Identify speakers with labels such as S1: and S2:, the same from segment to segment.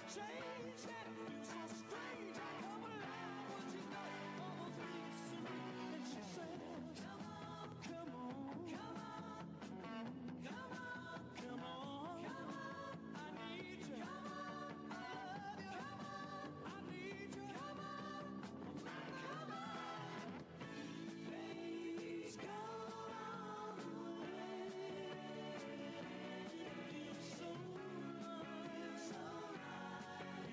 S1: change that feels so strange. I come alive when she does all those things to me. And she says, come on, come on, come on, come on, come on, come on. I need you. Come on, I love you. Come on, I need you. Come on, come on. Please come on away. So right, so right.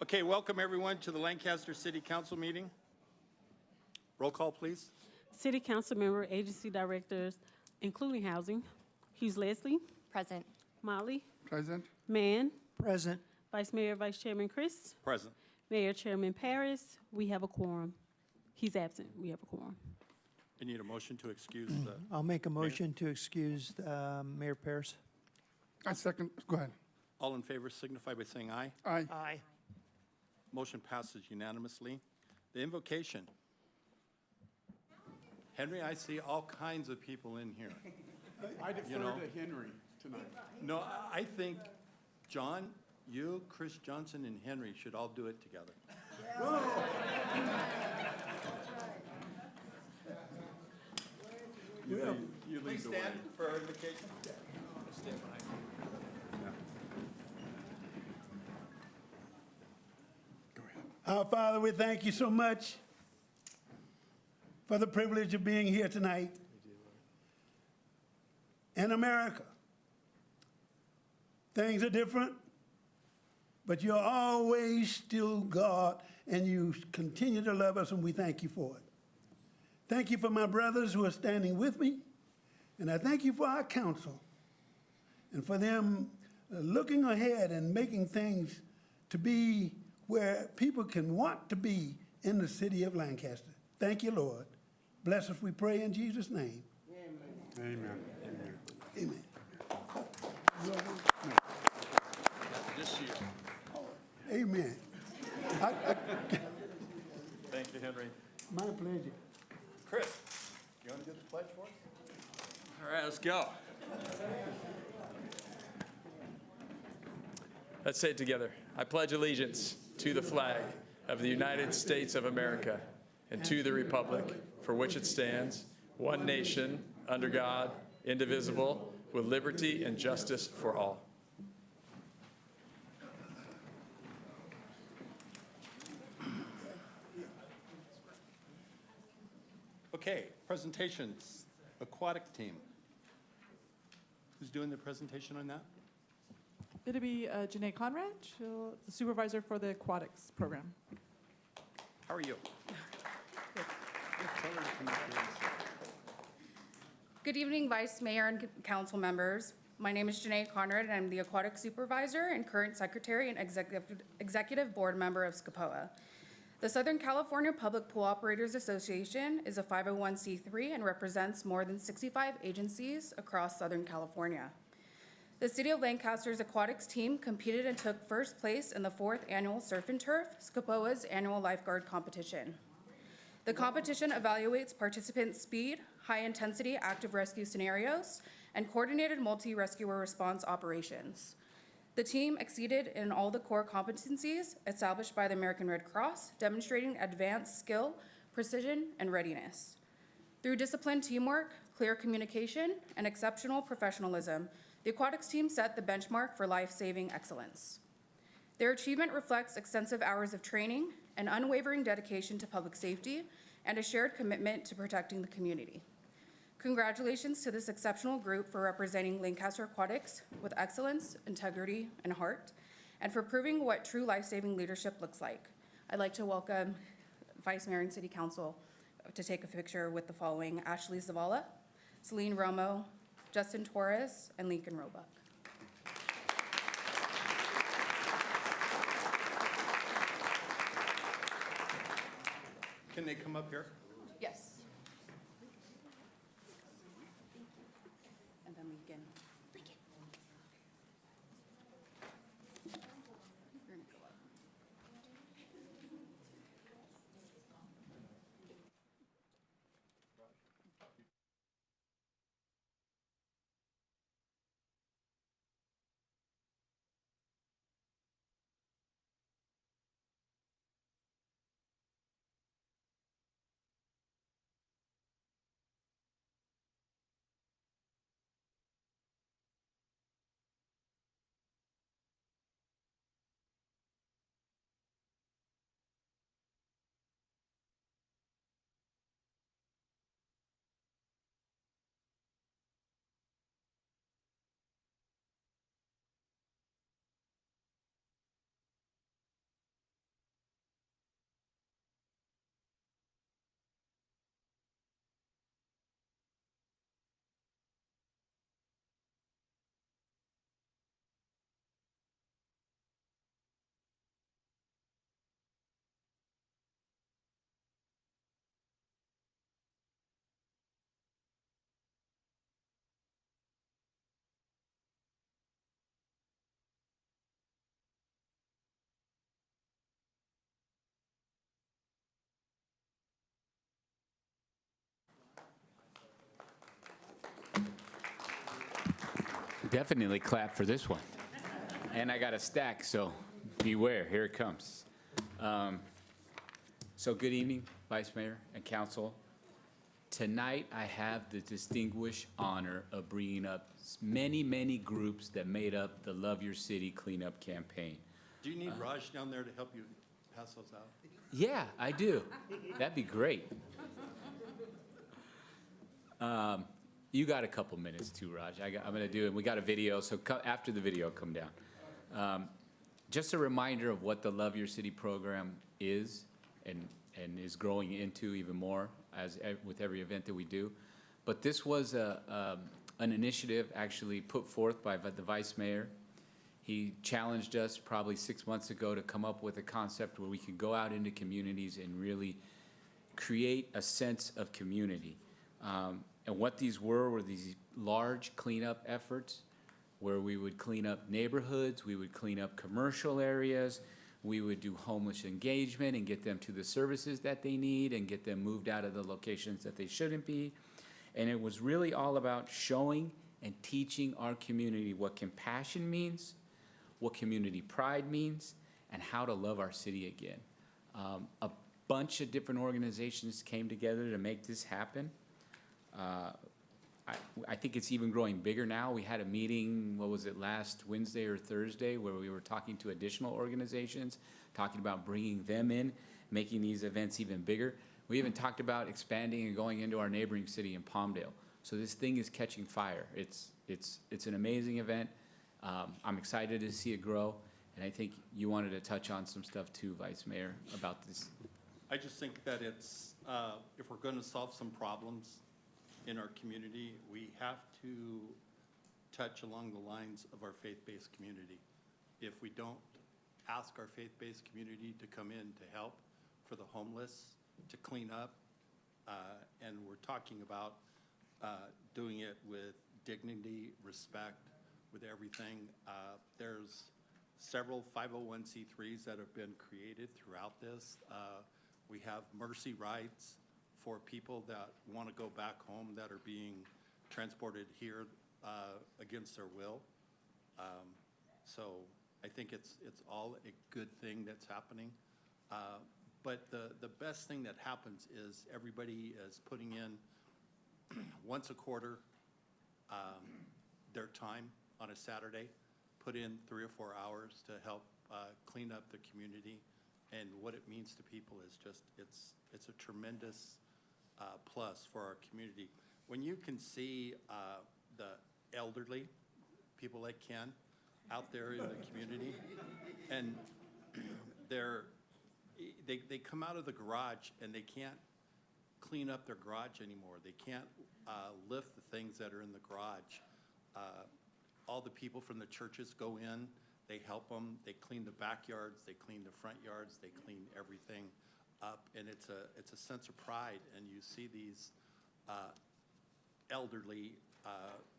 S2: Okay, welcome everyone to the Lancaster City Council meeting. Roll call, please.
S3: City Council member, agency directors, including housing. Hughes Leslie,
S4: Present.
S3: Molly,
S5: Present.
S3: Mann,
S5: Present.
S3: Vice Mayor, Vice Chairman Chris,
S2: Present.
S3: Mayor, Chairman Paris. We have a quorum. He's absent. We have a quorum.
S2: I need a motion to excuse the,
S6: I'll make a motion to excuse Mayor Paris.
S5: I second. Go ahead.
S2: all in favor signify by saying aye.
S5: Aye.
S6: Aye.
S2: Motion passes unanimously. The invocation. Henry, I see all kinds of people in here.
S5: I defer
S2: know.
S5: to Henry tonight.
S2: No, I think John, you, Chris Johnson, and Henry should all do it together. You please stand for our invocation. Stand behind.
S7: Our Father, we thank you so much for the privilege of being here tonight in America. Things are different, but you're always still God, and you continue to love us, and we thank you for it. Thank you for my brothers who are standing with me, and I thank you for our council and for them looking ahead and making things to be where people can want to be in the city of Lancaster. Thank you, Lord. Bless us, we pray in Jesus' name.
S5: Amen.
S7: Amen.
S2: This year.
S7: Amen.
S2: Thank you, Henry.
S7: My pleasure.
S2: Chris, you want to do the pledge for us?
S8: All right, let's go. Let's say it together. I pledge allegiance to the flag of the United States of America and to the republic for which it stands, one nation, under God, indivisible, with liberty and justice for all.
S2: Okay, presentations, aquatic team. Who's doing the presentation on that?
S9: It'll be Janae Conrad, the supervisor for the aquatics program.
S2: How are you?
S4: Good evening, Vice Mayor and council members. My name is Janae Conrad, and I'm the aquatic supervisor and current secretary and executive board member of SCPOA. The Southern California Public Pool Operators Association is a 501c3 and represents more than 65 agencies across Southern California. The City of Lancaster's aquatics team competed and took first place in the 4th annual Surf and Turf, SCPOA's annual lifeguard competition. The competition evaluates participants' speed, high-intensity active rescue scenarios, and coordinated multi-rescuer response operations. The team exceeded in all the core competencies established by the American Red Cross, demonstrating advanced skill, precision, and readiness. Through disciplined teamwork, clear communication, and exceptional professionalism, the aquatics team set the benchmark for life-saving excellence. Their achievement reflects extensive hours of training, an unwavering dedication to public safety, and a shared commitment to protecting the community. Congratulations to this exceptional group for representing Lancaster Aquatics with excellence, integrity, and heart, and for proving what true life-saving leadership looks like. I'd like to welcome Vice Mayor and City Council to take a picture with the following: Ashley Zavala, Celine Romo, Justin Torres, and Lincoln Roebuck.
S2: Can they come up here?
S4: Yes. And then Lincoln. You're gonna go up.
S10: definitely clap for this one. And I got a stack, so beware, here it comes. So good evening, Vice Mayor and Council. Tonight, I have the distinguished honor of bringing up many, many groups that made up the Love Your City Cleanup Campaign.
S2: Do you need Raj down there to help you pass those out?
S10: Yeah, I do. That'd be great. You got a couple minutes too, Raj. I'm going to do it. We got a video, so after the video, come down. Just a reminder of what the Love Your City program is and is growing into even more with every event that we do. But this was an initiative actually put forth by the Vice Mayor. He challenged us probably 6 months ago to come up with a concept where we could go out into communities and really create a sense of community. And what these were these large cleanup efforts where we would clean up neighborhoods, we would clean up commercial areas, we would do homeless engagement and get them to the services that they need and get them moved out of the locations that they shouldn't be. And it was really all about showing and teaching our community what compassion means, what community pride means, and how to love our city again. A bunch of different organizations came together to make this happen. I think it's even growing bigger now. We had a meeting, what was it, last Wednesday or Thursday, where we were talking to additional organizations, talking about bringing them in, making these events even bigger. We even talked about expanding and going into our neighboring city in Palmdale. So this thing is catching fire. It's an amazing event. I'm excited to see it grow, and I think you wanted to touch on some stuff too, Vice Mayor, about this.
S2: I just think that it's, if we're going to solve some problems in our community, we have to touch along the lines of our faith-based community. If we don't ask our faith-based community to come in to help for the homeless, to clean up, and we're talking about doing it with dignity, respect, with everything. There's several 501c3s that have been created throughout this. We have mercy rights for people that want to go back home that are being transported here against their will. So I think it's all a good thing that's happening. But the best thing that happens is everybody is putting in once a quarter their time on a Saturday, put in 3 or 4 hours to help clean up the community. And what it means to people is just, it's a tremendous plus for our community. When you can see the elderly, people like Ken, out there in the community, and they come out of the garage and they can't clean up their garage anymore. They can't lift the things that are in the garage. All the people from the churches go in, they help them, they clean the backyards, they clean the front yards, they clean everything up, and it's a sense of pride. And you see these elderly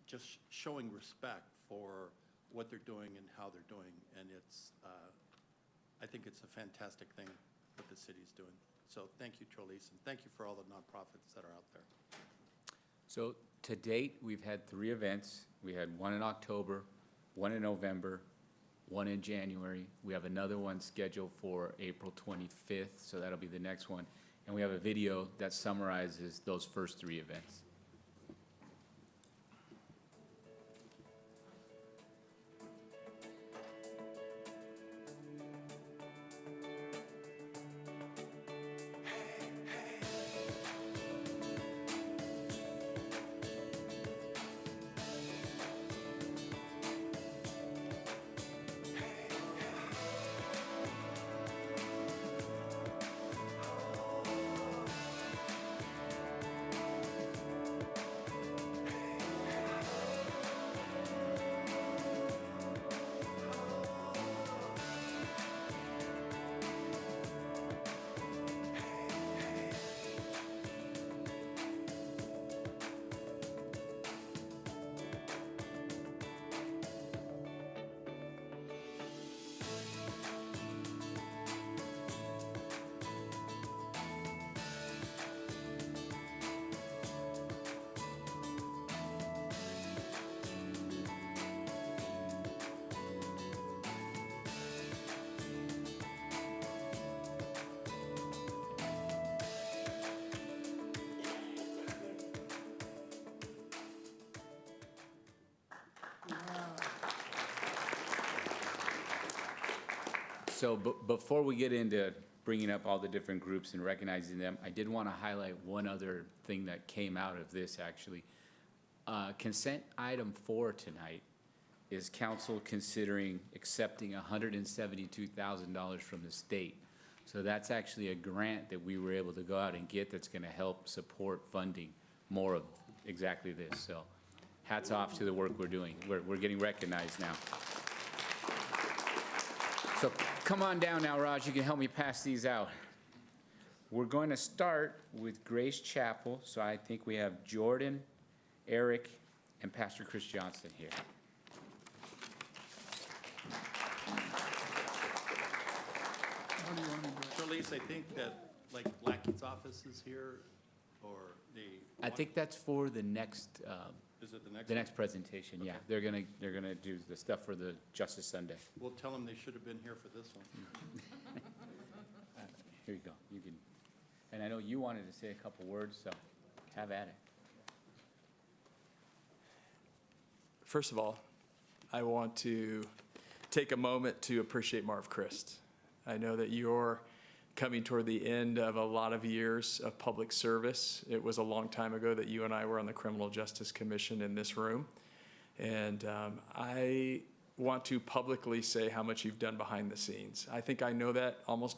S2: just showing respect for what they're doing and how they're doing, and I think it's a fantastic thing what the city's doing. So thank you, Trelise, and thank you for all the nonprofits that are out there.
S10: So to date, we've had 3 events. We had one in October, one in November, one in January. We have another one scheduled for April 25th, so that'll be the next one. And we have a video that summarizes those first 3 events. So before we get into bringing up all the different groups and recognizing them, I did want to highlight one other thing that came out of this, actually. Consent item 4 tonight is council considering accepting $172,000 from the state. So that's actually a grant that we were able to go out and get that's going to help support funding more of exactly this. So hats off to the work we're doing. We're getting recognized now. So come on down now, Raj. You can help me pass these out. We're going to start with Grace Chapel. So I think we have Jordan, Eric, and Pastor Chris Johnson here.
S2: Charlize, I think that, like, Blackie's office is here, or
S10: I think that's for the next,
S2: is it the next?
S10: the next presentation. Yeah, they're gonna do the stuff for the Justice Sunday.
S2: We'll tell them they should have been here for this one.
S10: Here you go. You can, and I know you wanted to say a couple words, so have at it.
S8: First of all, I want to take a moment to appreciate Marv Christ. I know that you're coming toward the end of a lot of years of public service. It was a long time ago that you and I were on the Criminal Justice Commission in this room. And I want to publicly say how much you've done behind the scenes. I think I know that almost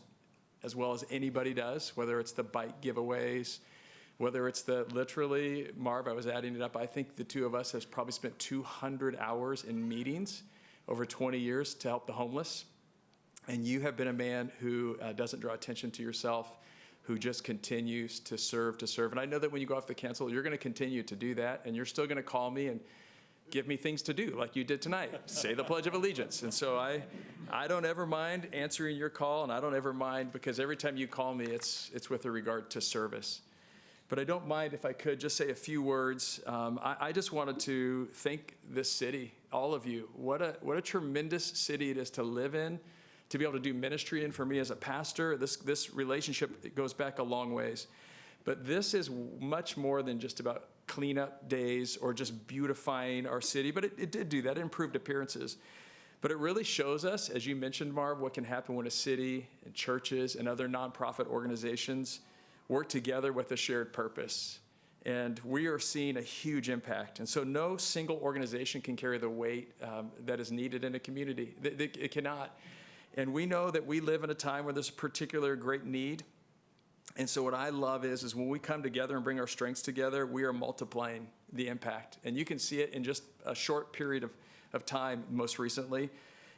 S8: as well as anybody does, whether it's the bike giveaways, whether it's the, literally, Marv, I was adding it up, I think the two of us have probably spent 200 hours in meetings over 20 years to help the homeless. And you have been a man who doesn't draw attention to yourself, who just continues to serve. And I know that when you go off the council, you're going to continue to do that, and you're still going to call me and give me things to do, like you did tonight, say the Pledge of Allegiance. And so I don't ever mind answering your call, and I don't ever mind, because every time you call me, it's with a regard to service. But I don't mind if I could just say a few words. I just wanted to thank this city, all of you. What a tremendous city it is to live in, to be able to do ministry in. For me as a pastor, this relationship, it goes back a long ways. But this is much more than just about cleanup days or just beautifying our city. But it did do that. It improved appearances. But it really shows us, as you mentioned, Marv, what can happen when a city and churches and other nonprofit organizations work together with a shared purpose. And we are seeing a huge impact. And so no single organization can carry the weight that is needed in a community. It cannot. And we know that we live in a time where there's a particular great need. And so what I love is when we come together and bring our strengths together, we are multiplying the impact. And you can see it in just a short period of time most recently.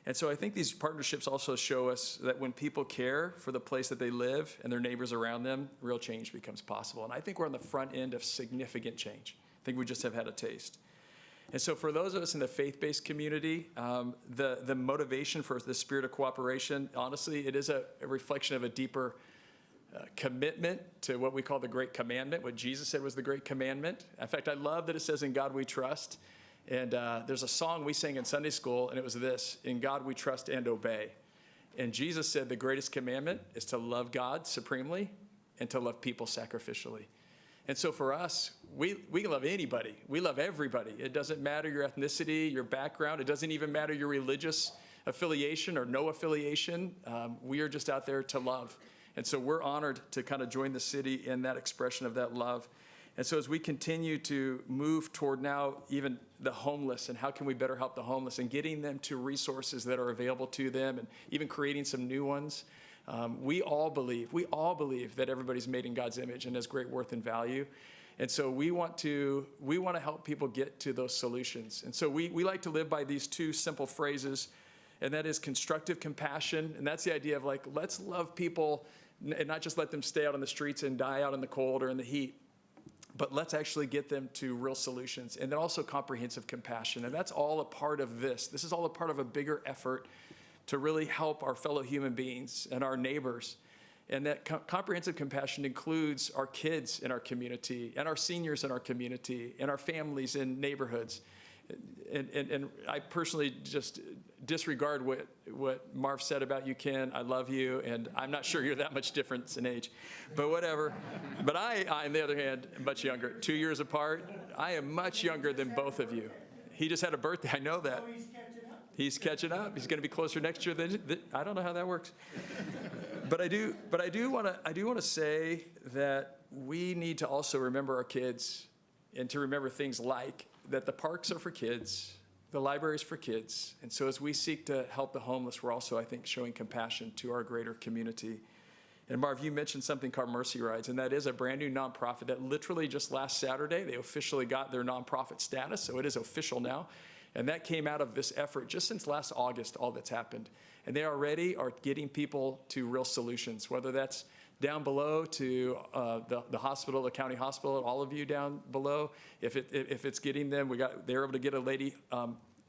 S8: And so I think these partnerships also show us that when people care for the place that they live and their neighbors around them, real change becomes possible. And I think we're on the front end of significant change. I think we just have had a taste. And so for those of us in the faith-based community, the motivation for the spirit of cooperation, honestly, it is a reflection of a deeper commitment to what we call the Great Commandment, what Jesus said was the Great Commandment. In fact, I love that it says, "In God we trust." And there's a song we sang in Sunday school, and it was this: "In God we trust and obey." And Jesus said the greatest commandment is to love God supremely and to love people sacrificially. And so for us, we can love anybody. We love everybody. It doesn't matter your ethnicity, your background. It doesn't even matter your religious affiliation or no affiliation. We are just out there to love. And so we're honored to kind of join the city in that expression of that love. And so as we continue to move toward now even the homeless and how can we better help the homeless and getting them to resources that are available to them and even creating some new ones, we all believe that everybody's made in God's image and has great worth and value. And so we want to help people get to those solutions. And so we like to live by these two simple phrases, and that is constructive compassion. And that's the idea of, like, let's love people and not just let them stay out on the streets and die out in the cold or in the heat, but let's actually get them to real solutions. And then also comprehensive compassion. And that's all a part of this. This is all a part of a bigger effort to really help our fellow human beings and our neighbors. And that comprehensive compassion includes our kids in our community and our seniors in our community and our families in neighborhoods. And I personally just disregard what Marv said about you, Ken. I love you, and I'm not sure you're that much difference in age, but whatever. But I, on the other hand, am much younger, 2 years apart. I am much younger than both of you. He just had a birthday, I know that. He's catching up. He's going to be closer next year I don't know how that works. But I do want to say that we need to also remember our kids and to remember things like that the parks are for kids, the libraries for kids. And so as we seek to help the homeless, we're also, I think, showing compassion to our greater community. And Marv, you mentioned something called Mercy Rides, and that is a brand new nonprofit that literally just last Saturday, they officially got their nonprofit status, so it is official now. And that came out of this effort just since last August, all that's happened. And they already are getting people to real solutions, whether that's down below to the hospital, the county hospital, all of you down below. If it's getting them, they were able to get a lady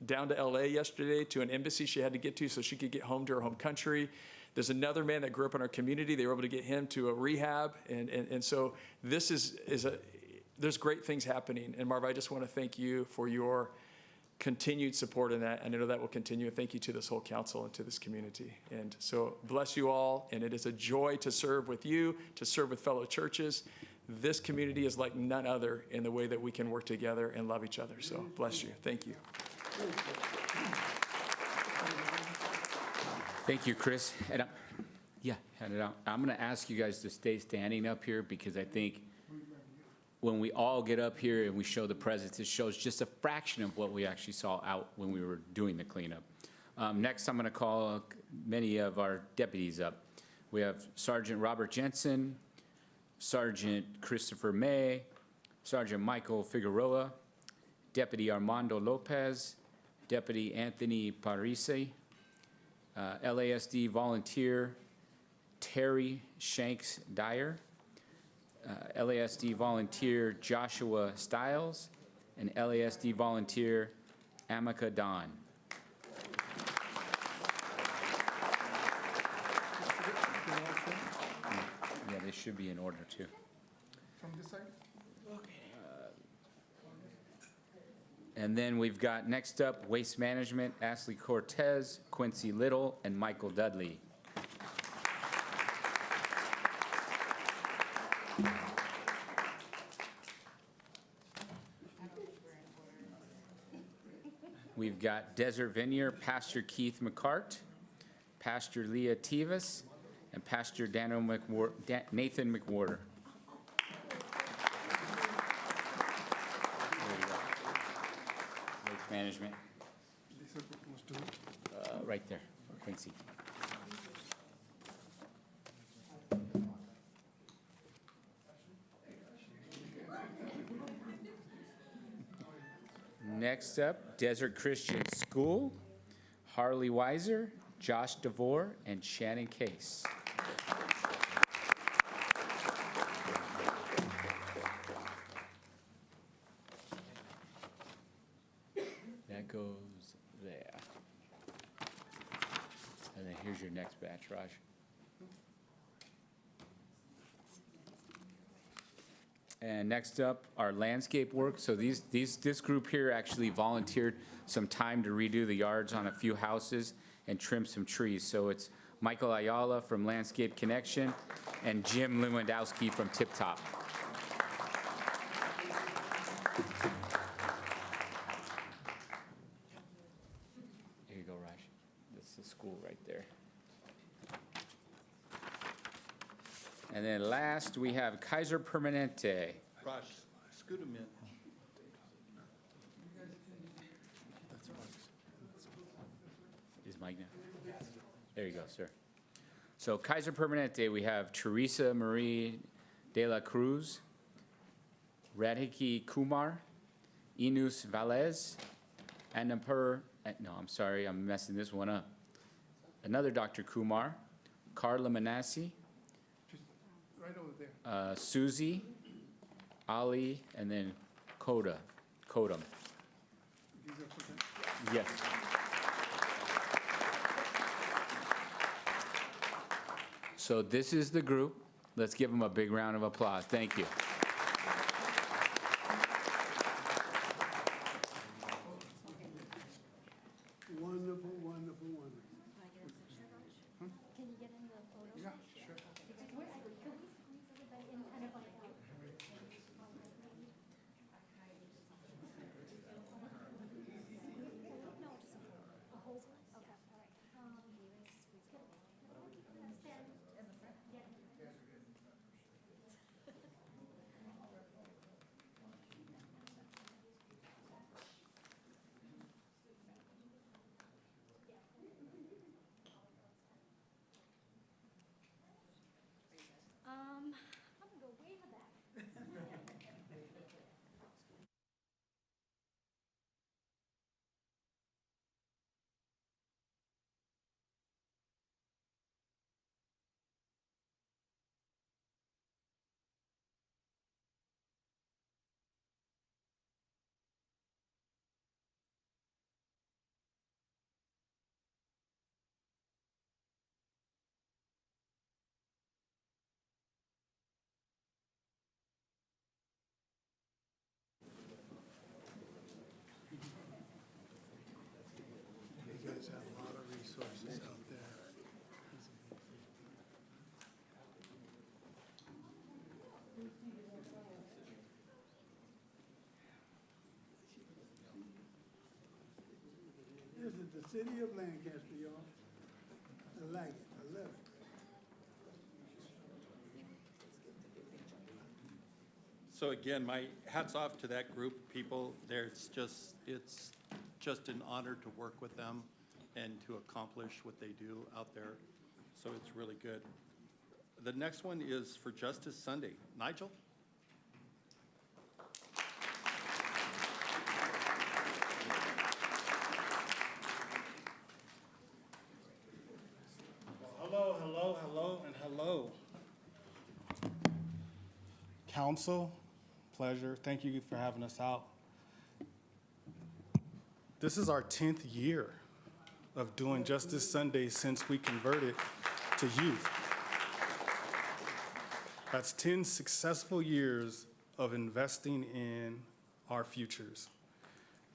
S8: down to LA yesterday to an embassy she had to get to so she could get home to her home country. There's another man that grew up in our community. They were able to get him to a rehab. And so this there's great things happening. And Marv, I just want to thank you for your continued support in that. And I know that will continue. And thank you to this whole council and to this community. And so bless you all. And it is a joy to serve with you, to serve with fellow churches. This community is like none other in the way that we can work together and love each other. So bless you. Thank you.
S10: Thank you, Chris. And hand it out. I'm going to ask you guys to stay standing up here because I think when we all get up here and we show the presence, it shows just a fraction of what we actually saw out when we were doing the cleanup. Next, I'm going to call many of our deputies up. We have Sergeant Robert Jensen, Sergeant Christopher May, Sergeant Michael Figueroa, Deputy Armando Lopez, Deputy Anthony Parise, LASD volunteer Terry Shanks Dyer, LASD volunteer Joshua Stiles, and LASD volunteer Amika Don. Yeah, they should be in order too.
S5: From this side?
S10: And then we've got next up Waste Management, Ashley Cortez, Quincy Little, and Michael Dudley. We've got Desert Vineyard, Pastor Keith McCart, Pastor Leah Tivas, and Pastor Nathan McWhorter. Waste Management. Right there, Quincy. Next up, Desert Christian School, Harley Weiser, Josh DeVore, and Shannon Case. That goes there. And then here's your next batch, Raj. And next up, our landscape work. So this group here actually volunteered some time to redo the yards on a few houses and trim some trees. So it's Michael Ayala from Landscape Connection and Jim Lewandowski from Tip Top. Here you go, Raj. That's the school right there. And then last, we have Kaiser Permanente.
S2: Raj, scoot him in.
S10: Is Mike now? There you go, sir. So Kaiser Permanente, we have Teresa Marie de la Cruz, Radhiki Kumar, Inus Valez, Annapur, no, I'm sorry, I'm messing this one up. Another Dr. Kumar, Carla Manassi,
S5: Right over there.
S10: Susie, Ali, and then Kodam.
S5: These are for them.
S10: Yes. So this is the group. Let's give them a big round of applause. Thank you.
S7: Wonderful, wonderful, wonderful.
S1: Can you get in the photo?
S5: Yeah, sure.
S1: No, just a whole
S7: city of Lancaster, y'all. I like it, I love it.
S2: So again, my hats off to that group of people. It's just an honor to work with them and to accomplish what they do out there. So it's really good. The next one is for Justice Sunday. Nigel?
S11: Hello, hello, hello, and hello. Council, pleasure. Thank you for having us out. This is our 10th year of doing Justice Sunday since we converted to youth. That's 10 successful years of investing in our futures.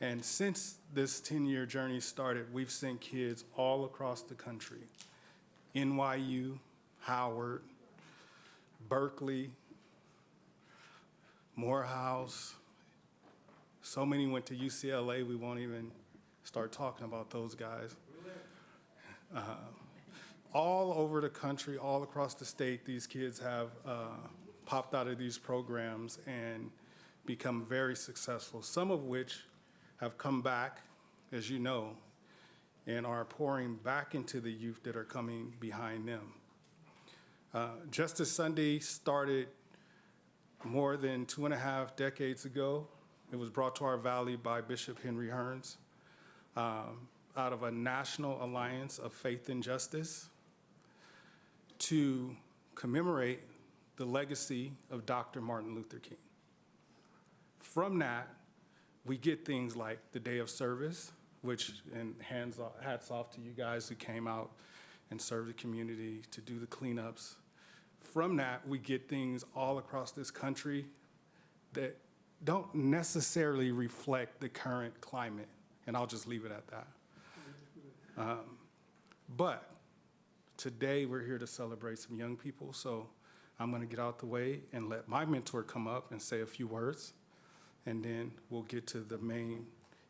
S11: And since this 10-year journey started, we've sent kids all across the country. NYU, Howard, Berkeley, Morehouse. So many went to UCLA, we won't even start talking about those guys. All over the country, all across the state, these kids have popped out of these programs and become very successful, some of which have come back, as you know, and are pouring back into the youth that are coming behind them. Justice Sunday started more than 2.5 decades ago. It was brought to our valley by Bishop Henry Hearns out of a national alliance of faith and justice to commemorate the legacy of Dr. Martin Luther King. From that, we get things like the Day of Service, which, and hats off to you guys who came out and served the community to do the cleanups. From that, we get things all across this country that don't necessarily reflect the current climate, and I'll just leave it at that. But today, we're here to celebrate some young people, so I'm gonna get out the way and let my mentor come up and say a few words, and then we'll get to the main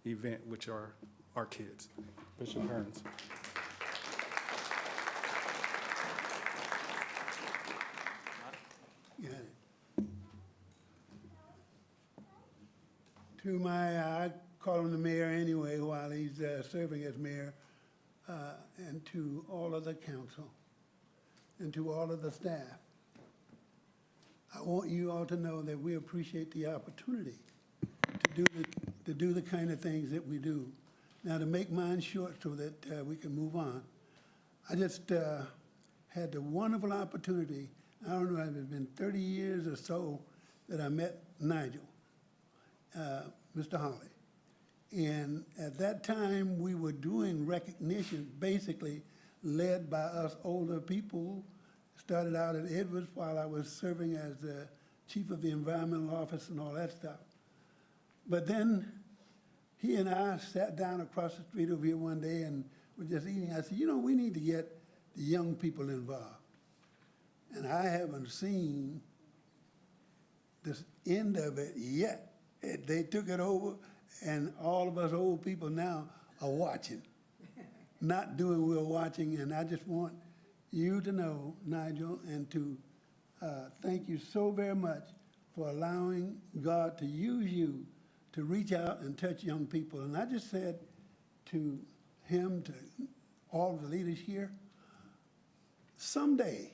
S11: event, which are our kids. Bishop Hearns.
S7: Got it. To I call him the mayor anyway while he's serving as mayor, and to all of the council, and to all of the staff. I want you all to know that we appreciate the opportunity to do the kind of things that we do. Now, to make mine short so that we can move on, I just had the wonderful opportunity, I don't know, it's been 30 years or so that I met Nigel, Mr. Holly. And at that time, we were doing recognition, basically led by us older people. Started out at Edwards while I was serving as the chief of the environmental office and all that stuff. But then he and I sat down across the street over here one day and were just eating. I said, you know, we need to get the young people involved. And I haven't seen this end of it yet. They took it over, and all of us old people now are watching. Not doing, we're watching, and I just want you to know, Nigel, and to thank you so very much for allowing God to use you to reach out and touch young people. And I just said to him, to all of the leaders here, someday,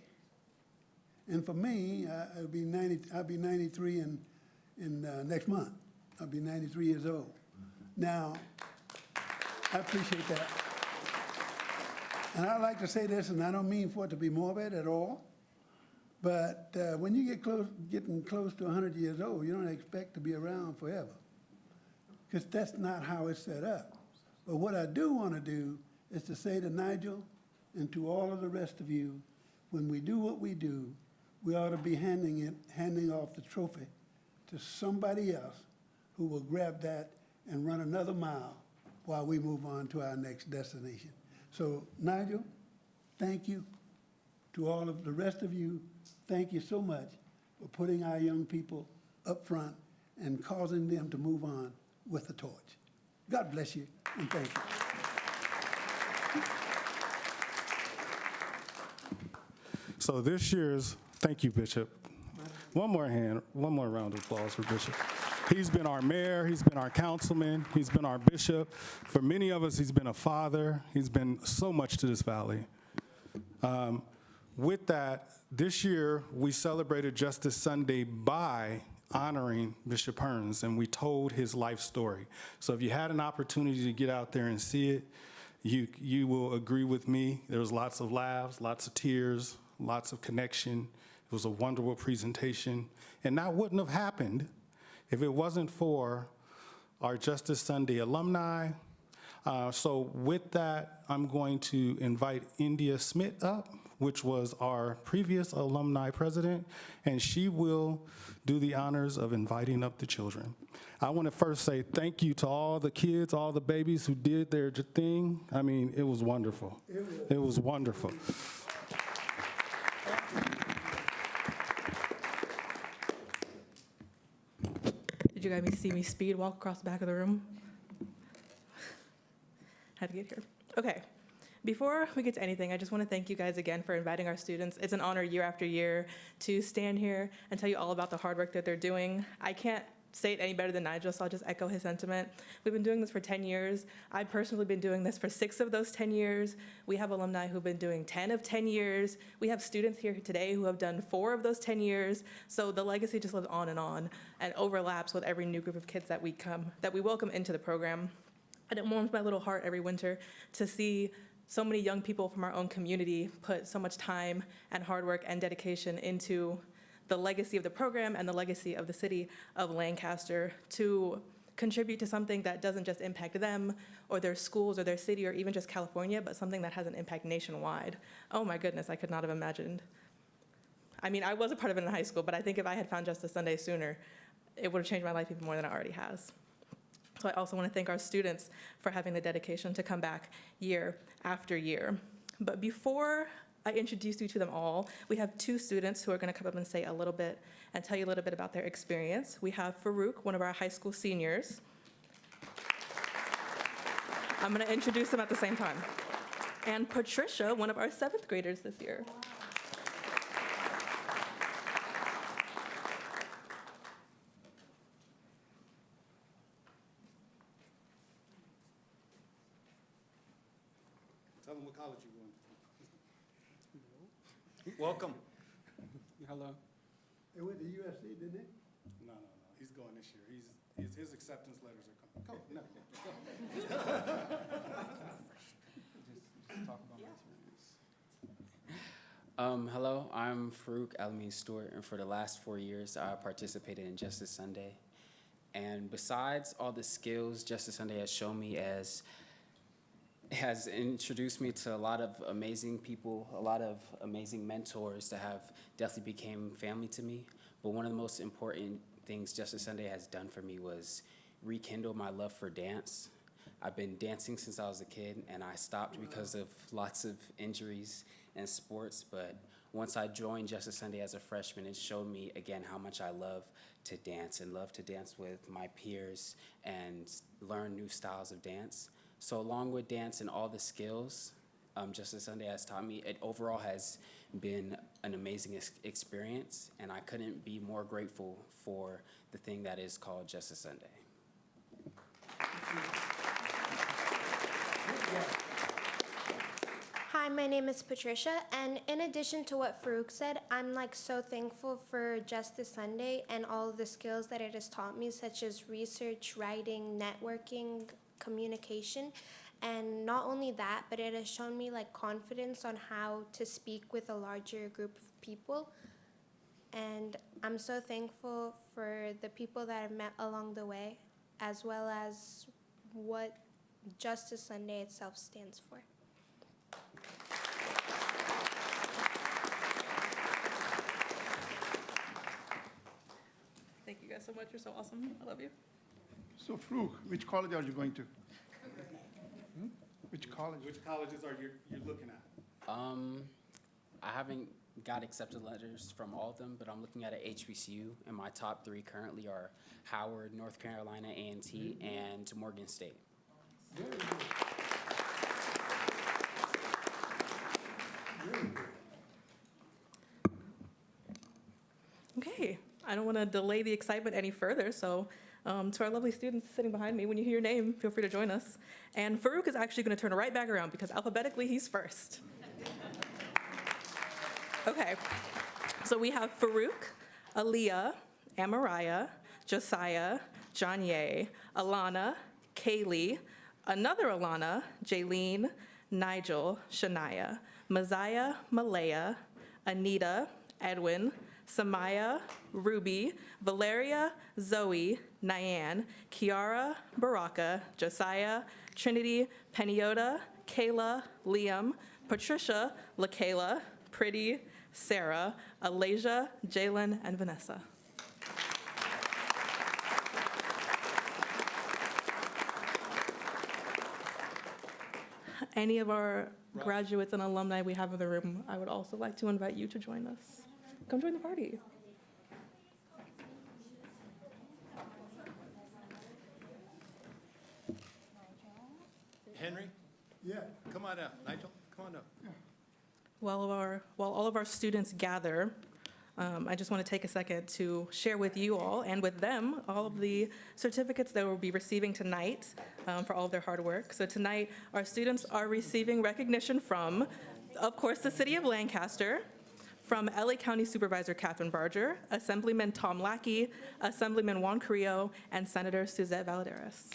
S7: and for me, I'll be 93 in next month. I'll be 93 years old. Now, I appreciate that. And I like to say this, and I don't mean for it to be morbid at all, but when you getting close to 100 years old, you don't expect to be around forever, because that's not how it's set up. But what I do want to do is to say to Nigel and to all of the rest of you, when we do what we do, we ought to be handing off the trophy to somebody else who will grab that and run another mile while we move on to our next destination. So, Nigel, thank you. To all of the rest of you, thank you so much for putting our young people up front and causing them to move on with the torch. God bless you, and thank you.
S11: So this year's, thank you, Bishop. One more round of applause for Bishop. He's been our mayor, he's been our councilman, he's been our bishop. For many of us, he's been a father. He's been so much to this valley. With that, this year, we celebrated Justice Sunday by honoring Bishop Hearns, and we told his life story. So if you had an opportunity to get out there and see it, you will agree with me. There was lots of laughs, lots of tears, lots of connection. It was a wonderful presentation. And that wouldn't have happened if it wasn't for our Justice Sunday alumni. So with that, I'm going to invite India Smith up, which was our previous alumni president, and she will do the honors of inviting up the children. I want to first say thank you to all the kids, all the babies who did their thing. I mean, it was wonderful. It was wonderful.
S12: Did you guys see me speed walk across the back of the room? Had to get here. Okay. Before we get to anything, I just want to thank you guys again for inviting our students. It's an honor year after year to stand here and tell you all about the hard work that they're doing. I can't say it any better than Nigel, so I'll just echo his sentiment. We've been doing this for 10 years. I've personally been doing this for 6 of those 10 years. We have alumni who've been doing 10 of 10 years. We have students here today who have done 4 of those 10 years. So the legacy just lives on and overlaps with every new group of kids that we welcome into the program. And it warms my little heart every winter to see so many young people from our own community put so much time and hard work and dedication into the legacy of the program and the legacy of the city of Lancaster to contribute to something that doesn't just impact them or their schools or their city or even just California, but something that has an impact nationwide. Oh my goodness, I could not have imagined. I mean, I was a part of it in high school, but I think if I had found Justice Sunday sooner, it would have changed my life even more than it already has. So I also want to thank our students for having the dedication to come back year after year. But before I introduce you to them all, we have 2 students who are going to come up and say a little bit and tell you a little bit about their experience. We have Farouk, one of our high school seniors. I'm going to introduce them at the same time. And Patricia, one of our 7th graders this year.
S11: Tell them what college you went to.
S2: Welcome.
S11: Hello.
S7: They went to USC, didn't they?
S11: No. He's going this year. His acceptance letters are coming. Go. No. Go. Just talk about my experience.
S13: Hello, I'm Farouk Alameen Stewart, and for the last 4 years, I participated in Justice Sunday. And besides all the skills Justice Sunday has shown me has introduced me to a lot of amazing people, a lot of amazing mentors that have definitely became family to me. But one of the most important things Justice Sunday has done for me was rekindle my love for dance. I've been dancing since I was a kid, and I stopped because of lots of injuries and sports. But once I joined Justice Sunday as a freshman, it showed me again how much I love to dance and love to dance with my peers and learn new styles of dance. So along with dance and all the skills Justice Sunday has taught me, it overall has been an amazing experience, and I couldn't be more grateful for the thing that is called Justice Sunday.
S14: Hi, my name is Patricia, and in addition to what Farouk said, I'm so thankful for Justice Sunday and all of the skills that it has taught me, such as research, writing, networking, communication. And not only that, but it has shown me confidence on how to speak with a larger group of people. And I'm so thankful for the people that I've met along the way, as well as what Justice Sunday itself stands for.
S12: Thank you guys so much. You're so awesome. I love you.
S5: So Farouk, which college are you going to? Which college?
S11: Which colleges are you looking at?
S13: I haven't got accepted letters from all of them, but I'm looking at an HBCU, and my top 3 currently are Howard, North Carolina A&T, and Morgan State.
S7: Very good.
S12: Okay, I don't want to delay the excitement any further, so to our lovely students sitting behind me, when you hear your name, feel free to join us. And Farouk is actually going to turn right back around because alphabetically he's first. Okay, so we have Farouk, Aaliyah, Amariah, Josiah, Janye, Alana, Kaylee, another Alana, Jaylene, Nigel, Shania, Maziah, Malaya, Anita, Edwin, Samaya, Ruby, Valeria, Zoe, Nyan, Kiara, Baraka, Josiah, Trinity, Peniota, Kayla, Liam, Patricia, LaKayla, Pretty, Sarah, Alasia, Jalen, and Vanessa. Any of our graduates and alumni we have in the room, I would also like to invite you to join us. Come join the party.
S2: Henry,
S7: Yeah.
S2: come on up. Nigel, come on up.
S12: While all of our students gather, I just want to take a second to share with you all and with them all of the certificates that we'll be receiving tonight for all of their hard work. So tonight, our students are receiving recognition from, of course, the City of Lancaster, from LA County Supervisor Catherine Barger, Assemblyman Tom Lackey, Assemblyman Juan Carrillo, and Senator Suzette Valadares.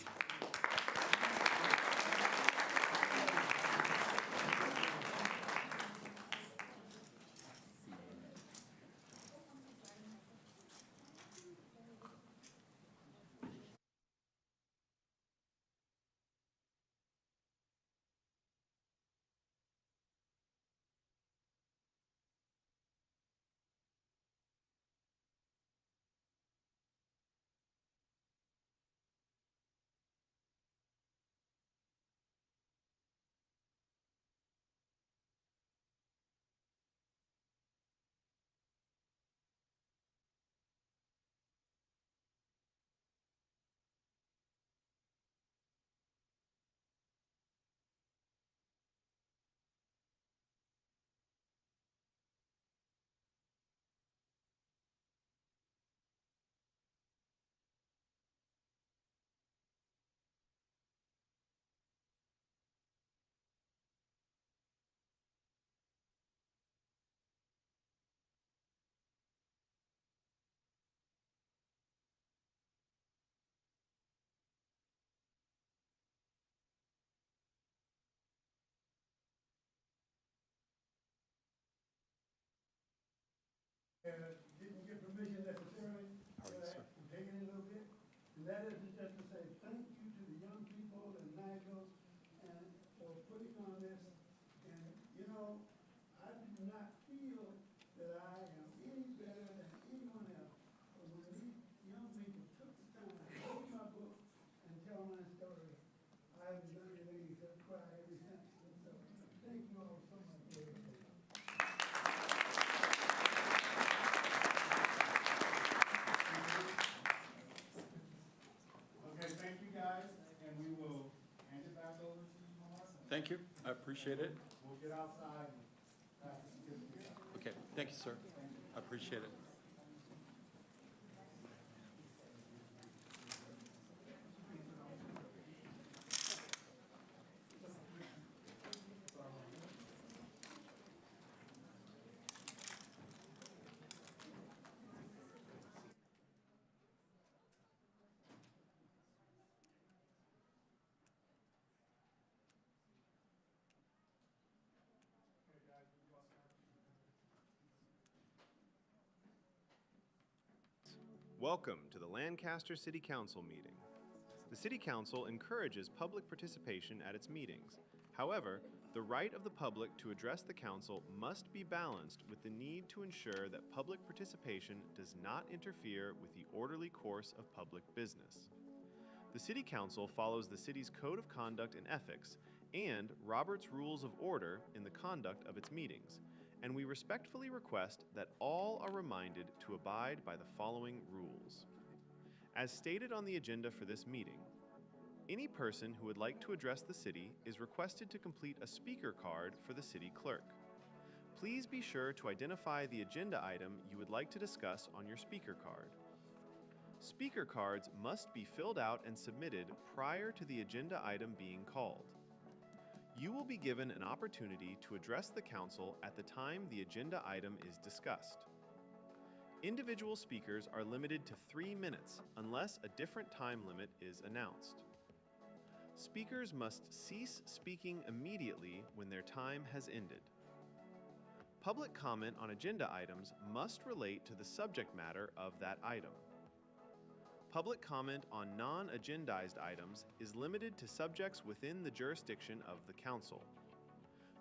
S7: Didn't get permission necessarily, but I'm taking it a little bit. And that is just to say thank you to the young people and Nigel and for putting on this. And, you know, I do not feel that I am any better than anyone else. But when these young people took the time to read my book and tell my story, I haven't done anything except cry ever since. And so thank you all so much for everything.
S11: Okay, thank you guys, and we will hand it back over to you, Melissa.
S2: Thank you. I appreciate it.
S11: We'll get outside and pass the certificate out.
S2: Okay, thank you, sir. I appreciate it.
S15: Welcome to the Lancaster City Council meeting. The City Council encourages public participation at its meetings. However, the right of the public to address the council must be balanced with the need to ensure that public participation does not interfere with the orderly course of public business. The City Council follows the city's Code of Conduct and Ethics and Robert's Rules of Order in the conduct of its meetings, and we respectfully request that all are reminded to abide by the following rules. As stated on the agenda for this meeting, any person who would like to address the city is requested to complete a speaker card for the city clerk. Please be sure to identify the agenda item you would like to discuss on your speaker card. Speaker cards must be filled out and submitted prior to the agenda item being called. You will be given an opportunity to address the council at the time the agenda item is discussed. Individual speakers are limited to 3 minutes unless a different time limit is announced. Speakers must cease speaking immediately when their time has ended. Public comment on agenda items must relate to the subject matter of that item. Public comment on non-agendized items is limited to subjects within the jurisdiction of the council.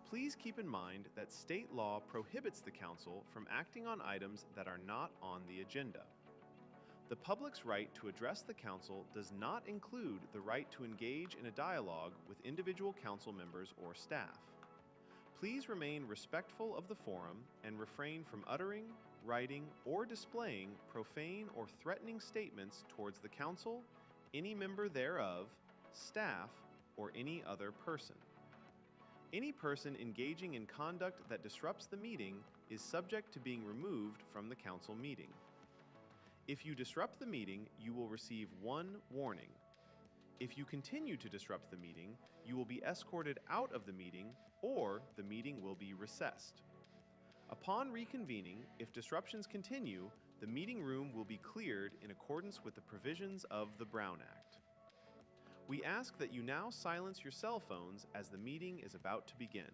S15: Please keep in mind that state law prohibits the council from acting on items that are not on the agenda. The public's right to address the council does not include the right to engage in a dialogue with individual council members or staff. Please remain respectful of the forum and refrain from uttering, writing, or displaying profane or threatening statements towards the council, any member thereof, staff, or any other person. Any person engaging in conduct that disrupts the meeting is subject to being removed from the council meeting. If you disrupt the meeting, you will receive 1 warning. If you continue to disrupt the meeting, you will be escorted out of the meeting or the meeting will be recessed. Upon reconvening, if disruptions continue, the meeting room will be cleared in accordance with the provisions of the Brown Act. We ask that you now silence your cell phones as the meeting is about to begin.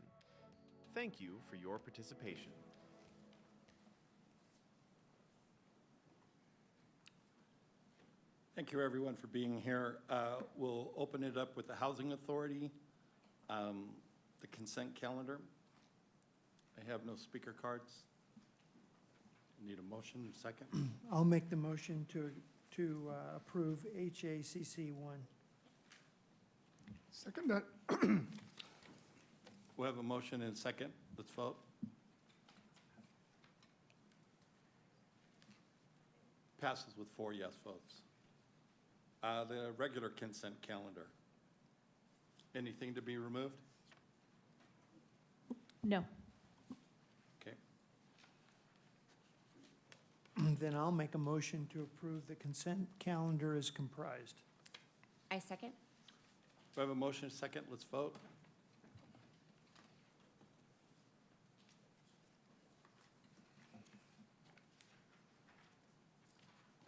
S15: Thank you for your participation.
S2: Thank you, everyone, for being here. We'll open it up with the Housing Authority, the consent calendar. I have no speaker cards. Need a motion and second?
S6: I'll make the motion to approve HACC 1.
S5: Second that.
S2: We have a motion and second. Let's vote. Passes with 4 yes votes. The regular consent calendar. Anything to be removed?
S9: No.
S2: Okay.
S6: Then I'll make a motion to approve the consent calendar as comprised.
S16: I second.
S2: We have a motion and second. Let's vote.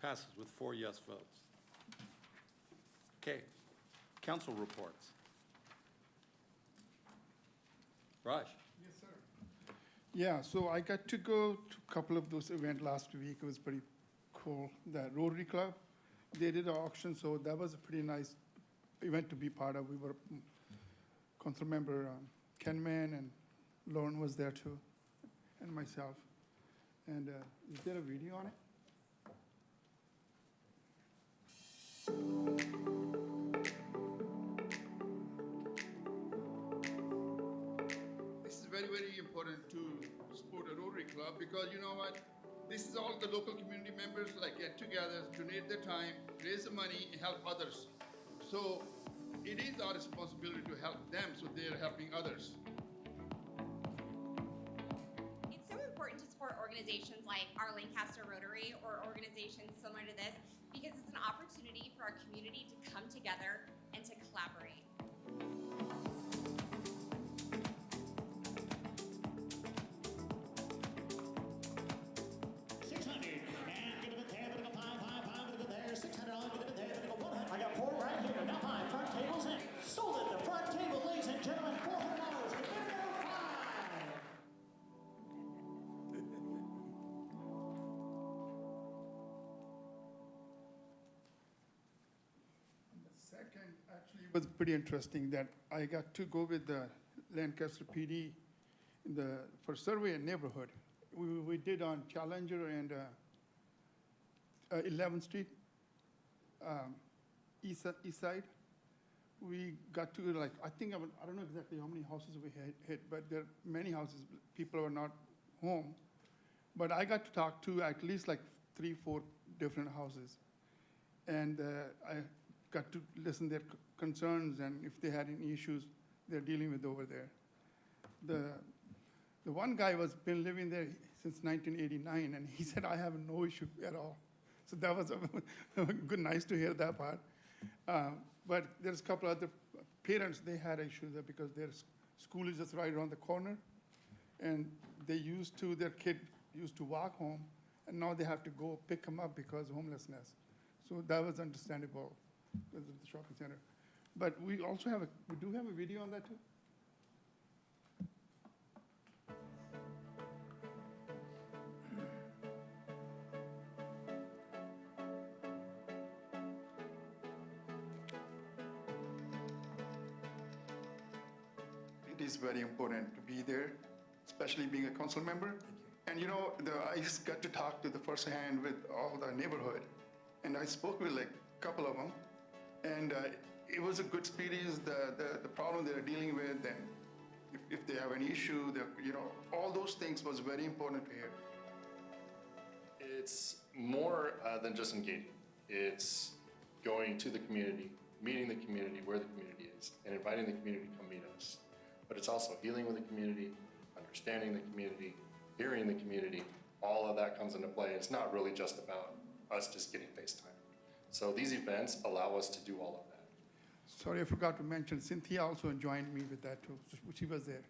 S2: Passes with 4 yes votes. Okay, council reports. Raj?
S5: Yes, sir. Yeah, so I got to go to a couple of those events last week. It was pretty cool. The Rotary Club, they did an auction, so that was a pretty nice event to be part of. We were, Council Member Ken Mann and Lauren was there too, and myself. And is there a video on it? This is very, very important to support a Rotary Club because you know what? This is all the local community members like get together, donate their time, raise the money, and help others. So it is our responsibility to help them so they're helping others.
S16: It's so important to support organizations like our Lancaster Rotary or organizations similar to this because it's an opportunity for our community to come together and to collaborate.
S1: I got 4 right here. Now 5 front tables in. Sold at the front table, ladies and gentlemen, $400 to bid number 5.
S5: The second actually was pretty interesting that I got to go with the Lancaster PD for survey and neighborhood. We did on Challenger and 11th Street, east side. We got to like, I don't know exactly how many houses we hit, but there are many houses, people are not home. But I got to talk to at least like 3-4 different houses. And I got to listen to their concerns and if they had any issues they're dealing with over there. The one guy was been living there since 1989, and he said, I have no issue at all. So that was good, nice to hear that part. But there's a couple other parents, they had issues there because their school is just right around the corner. And their kid used to walk home, and now they have to go pick them up because of homelessness. So that was understandable with the shopping center. But we also we do have a video on that too? It is very important to be there, especially being a council member. And you know, I just got to talk to the first hand with all the neighborhood. And I spoke with like a couple of them. And it was a good experience, the problem they're dealing with, and if they have any issue, all those things was very important to hear.
S17: It's more than just engaging. It's going to the community, meeting the community where the community is, and inviting the community to come meet us. But it's also dealing with the community, understanding the community, hearing the community. All of that comes into play. It's not really just about us just getting FaceTime. So these events allow us to do all of that.
S5: Sorry, I forgot to mention, Cynthia also joined me with that too. She was there.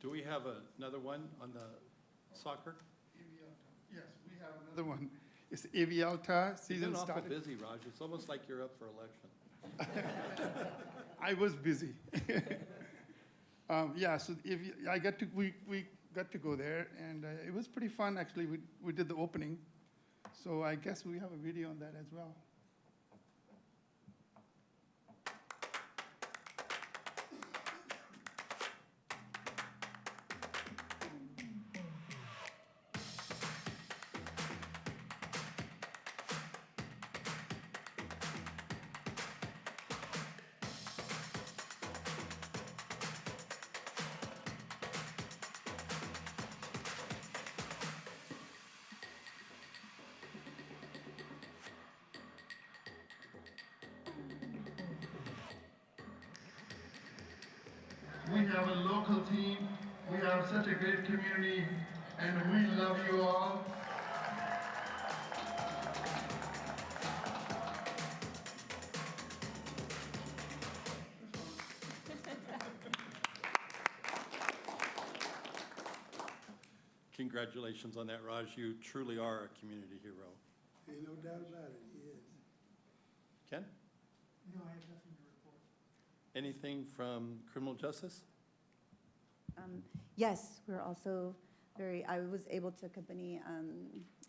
S2: Do we have another one on the soccer?
S5: Yes, we have another one. It's Avialta season
S2: You've been
S5: started.
S2: awful busy, Raj. It's almost like you're up for election.
S5: I was busy. Yeah, so we got to go there, and it was pretty fun, actually. We did the opening, so I guess we have a video on that as well. We have a local team, we have such a great community, and we love you all.
S2: Congratulations on that, Raj. You truly are a community hero.
S7: Ain't no doubt about it, he is.
S2: Ken?
S6: No, I have nothing to report.
S2: Anything from criminal justice?
S18: Yes, we're also I was able to accompany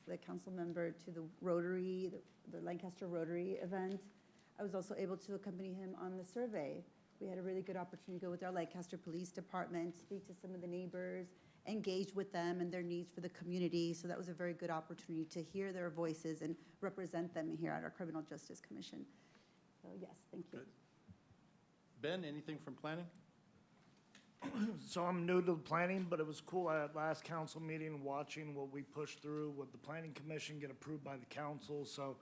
S18: the council member to the Rotary, the Lancaster Rotary event. I was also able to accompany him on the survey. We had a really good opportunity to go with our Lancaster Police Department, speak to some of the neighbors, engage with them and their needs for the community. So that was a very good opportunity to hear their voices and represent them here at our Criminal Justice Commission. So yes, thank you.
S2: Good. Ben, anything from planning?
S19: So I'm new to the planning, but it was cool at last council meeting watching what we pushed through with the planning commission get approved by the council. So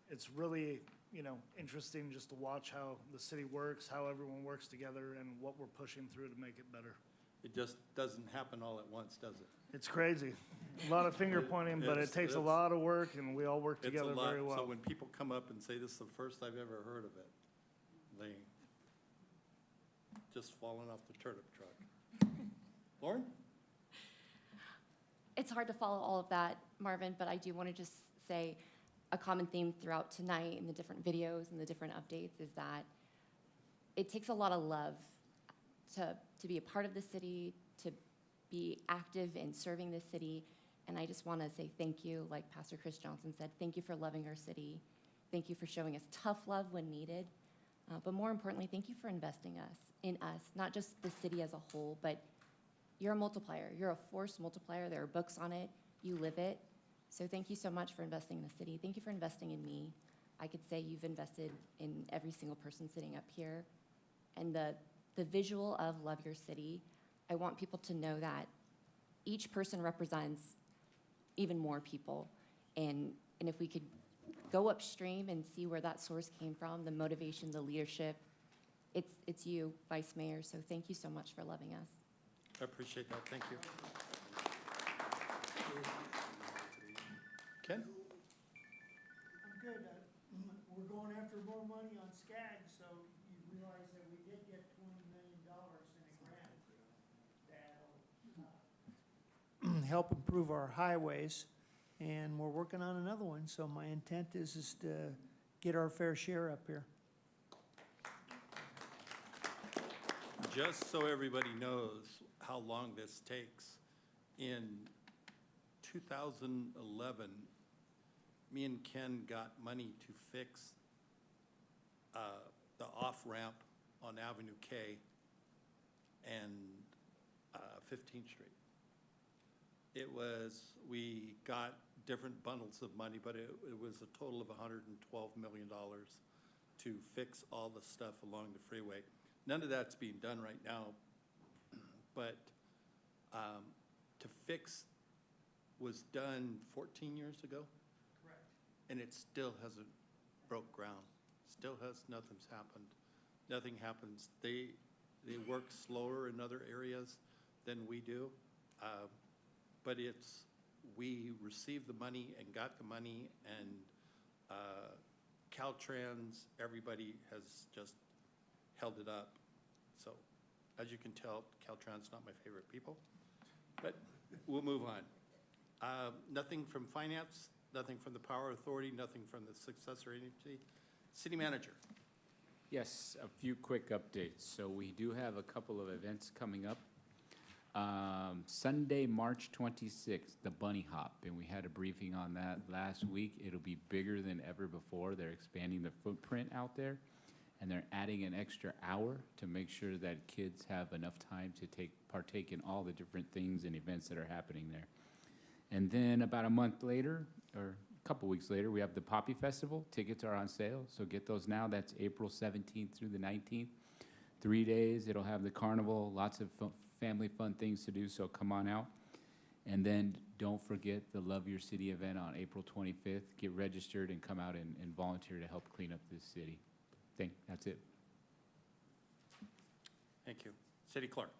S19: it's really, interesting just to watch how the city works, how everyone works together, and what we're pushing through to make it better.
S2: It just doesn't happen all at once, does it?
S19: It's crazy. A lot of finger pointing, but it takes a lot of work, and we all work together very well.
S2: So when people come up and say, this is the first I've ever heard of it, they just fallen off the turnip truck. Lauren?
S20: It's hard to follow all of that, Marvin, but I do want to just say a common theme throughout tonight in the different videos and the different updates is that it takes a lot of love to be a part of the city, to be active in serving the city. And I just want to say thank you, like Pastor Chris Johnson said, thank you for loving our city. Thank you for showing us tough love when needed. But more importantly, thank you for investing in us, not just the city as a whole, but you're a multiplier. You're a force multiplier. There are books on it. You live it. So thank you so much for investing in the city. Thank you for investing in me. I could say you've invested in every single person sitting up here. And the visual of Love Your City, I want people to know that each person represents even more people. And if we could go upstream and see where that source came from, the motivation, the leadership. It's you, Vice Mayor, so thank you so much for loving us.
S2: I appreciate that, thank you. Ken?
S6: I'm good. We're going after more money on SCAG, so you realize that we did get $20 million in a grant that'll help improve our highways, and we're working on another one, so my intent is to get our fair share up here.
S2: Just so everybody knows how long this takes, in 2011, me and Ken got money to fix the off-ramp on Avenue K and 15th Street. We got different bundles of money, but it was a total of $112 million to fix all the stuff along the freeway. None of that's being done right now, but to fix was done 14 years ago.
S6: Correct.
S2: And it still hasn't broke ground. Nothing's happened. Nothing happens. They work slower in other areas than we do. But we received the money and got the money, and Caltrans, everybody has just held it up. So as you can tell, Caltrans not my favorite people, but we'll move on. Nothing from finance, nothing from the Power Authority, nothing from the successor agency. City Manager.
S10: Yes, a few quick updates. So we do have a couple of events coming up. Sunday, March 26th, the Bunny Hop, and we had a briefing on that last week. It'll be bigger than ever before. They're expanding the footprint out there, and they're adding an extra hour to make sure that kids have enough time to partake in all the different things and events that are happening there. And then about a month later, or a couple weeks later, we have the Poppy Festival. Tickets are on sale, so get those now. That's April 17th through the 19th. 3 days. It'll have the carnival, lots of family fun things to do, so come on out. And then don't forget the Love Your City event on April 25th. Get registered and come out and volunteer to help clean up this city. That's it.
S2: Thank you. City Clerk.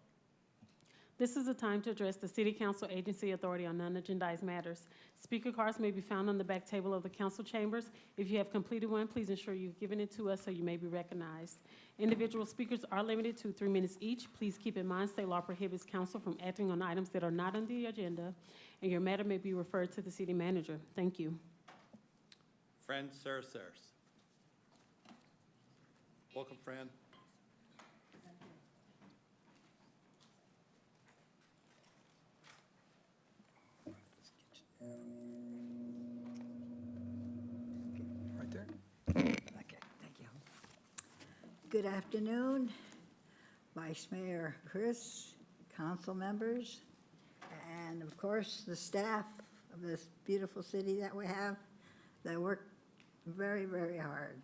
S3: This is the time to address the City Council Agency Authority on non-agendized matters. Speaker cards may be found on the back table of the council chambers. If you have completed one, please ensure you've given it to us so you may be recognized. Individual speakers are limited to 3 minutes each. Please keep in mind, state law prohibits council from acting on items that are not on the agenda, and your matter may be referred to the city manager. Thank you.
S2: Fran Saraceres. Welcome, Fran.
S21: Right there. Okay, thank you. Good afternoon, Vice Mayor Chris, council members, and of course, the staff of this beautiful city that we have that work very, very hard.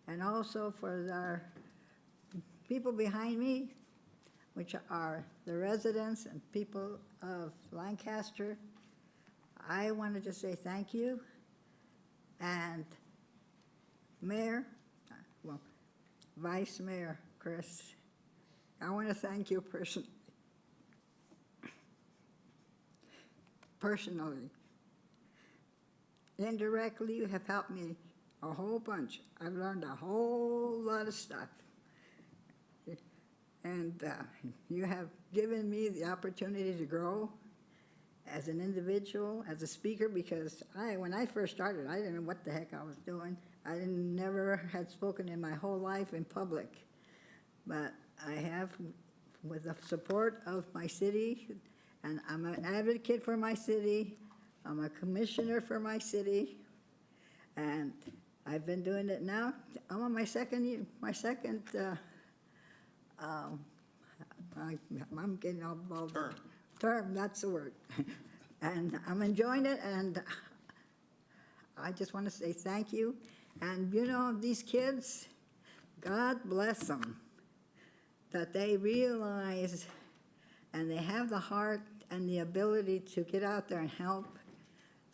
S21: And also for our people behind me, which are the residents and people of Lancaster. I wanted to say thank you. And Mayor, well, Vice Mayor Chris, I want to thank you personally. Indirectly, you have helped me a whole bunch. I've learned a whole lot of stuff. And you have given me the opportunity to grow as an individual, as a speaker, because when I first started, I didn't know what the heck I was doing. I never had spoken in my whole life in public. But I have, with the support of my city, and I'm an advocate for my city, I'm a commissioner for my city, and I've been doing it now. I'm on my second year, I'm getting all bald. Term, that's the word. And I'm enjoying it, and I just want to say thank you. And you know, these kids, God bless them, that they realize and they have the heart and the ability to get out there and help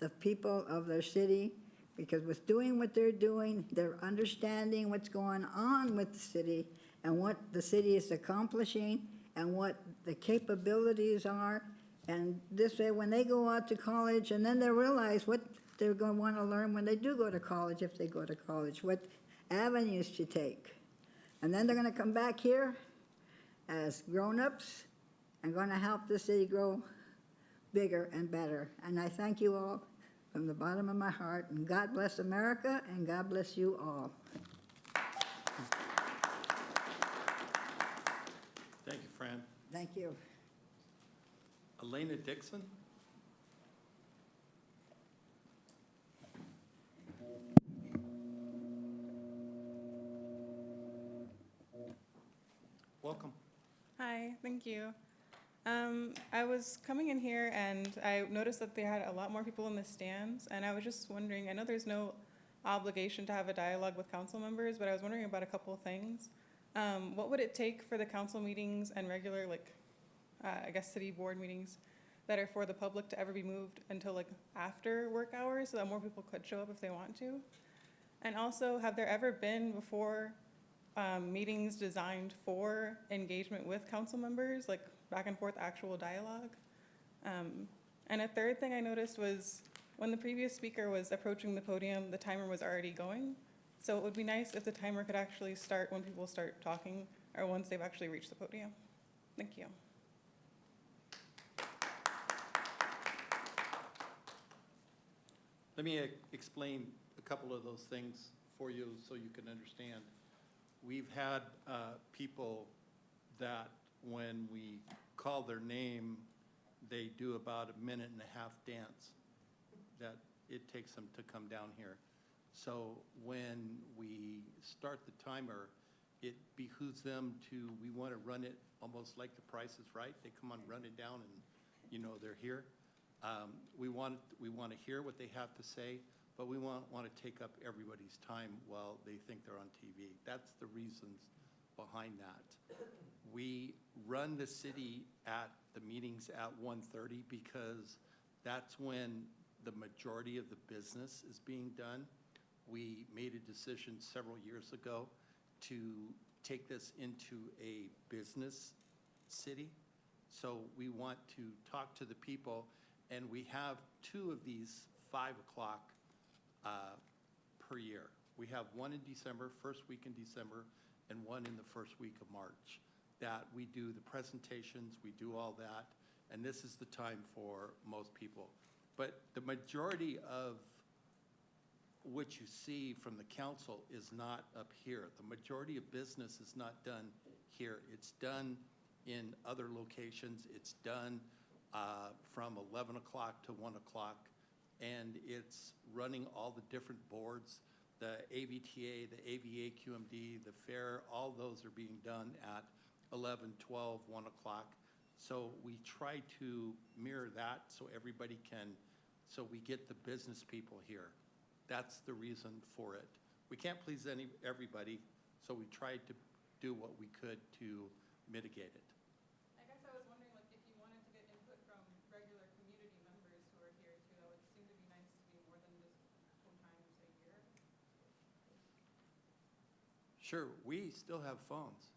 S21: the people of their city, because with doing what they're doing, they're understanding what's going on with the city and what the city is accomplishing and what the capabilities are. And this way, when they go out to college, and then they realize what they're going to want to learn when they do go to college, if they go to college, what avenues to take. And then they're going to come back here as grown-ups and going to help the city grow bigger and better. And I thank you all from the bottom of my heart. And God bless America, and God bless you all.
S2: Thank you, Fran.
S21: Thank you.
S2: Elena Dixon? Welcome.
S12: Hi, thank you. I was coming in here and I noticed that they had a lot more people in the stands, and I was just wondering, I know there's no obligation to have a dialogue with council members, but I was wondering about a couple of things. What would it take for the council meetings and regular, I guess, city board meetings that are for the public to ever be moved until after work hours so that more people could show up if they want to? And also, have there ever been before meetings designed for engagement with council members, like back and forth actual dialogue? And a third thing I noticed was when the previous speaker was approaching the podium, the timer was already going. So it would be nice if the timer could actually start when people start talking or once they've actually reached the podium. Thank you.
S2: Let me explain a couple of those things for you so you can understand. We've had people that when we call their name, they do about a 1.5 minute dance that it takes them to come down here. So when we start the timer, it behooves them to, we want to run it almost like the Price is Right. They come on, run it down, and they're here. We want to hear what they have to say, but we want to take up everybody's time while they think they're on TV. That's the reasons behind that. We run the city at the meetings at 1:30 because that's when the majority of the business is being done. We made a decision several years ago to take this into a business city. So we want to talk to the people, and we have 2 of these 5 o'clock per year. We have one in December, first week in December, and one in the first week of March, that we do the presentations, we do all that, and this is the time for most people. But the majority of what you see from the council is not up here. The majority of business is not done here. It's done in other locations. It's done from 11 o'clock to 1 o'clock, and it's running all the different boards, the AVTA, the AVA QMD, the fair, all those are being done at 11, 12, 1 o'clock. So we try to mirror that so everybody can, so we get the business people here. That's the reason for it. We can't please everybody, so we tried to do what we could to mitigate it.
S12: I guess I was wondering, if you wanted to get input from regular community members who are here too, that would seem to be nice to be more than just one time a year.
S2: Sure, we still have phones.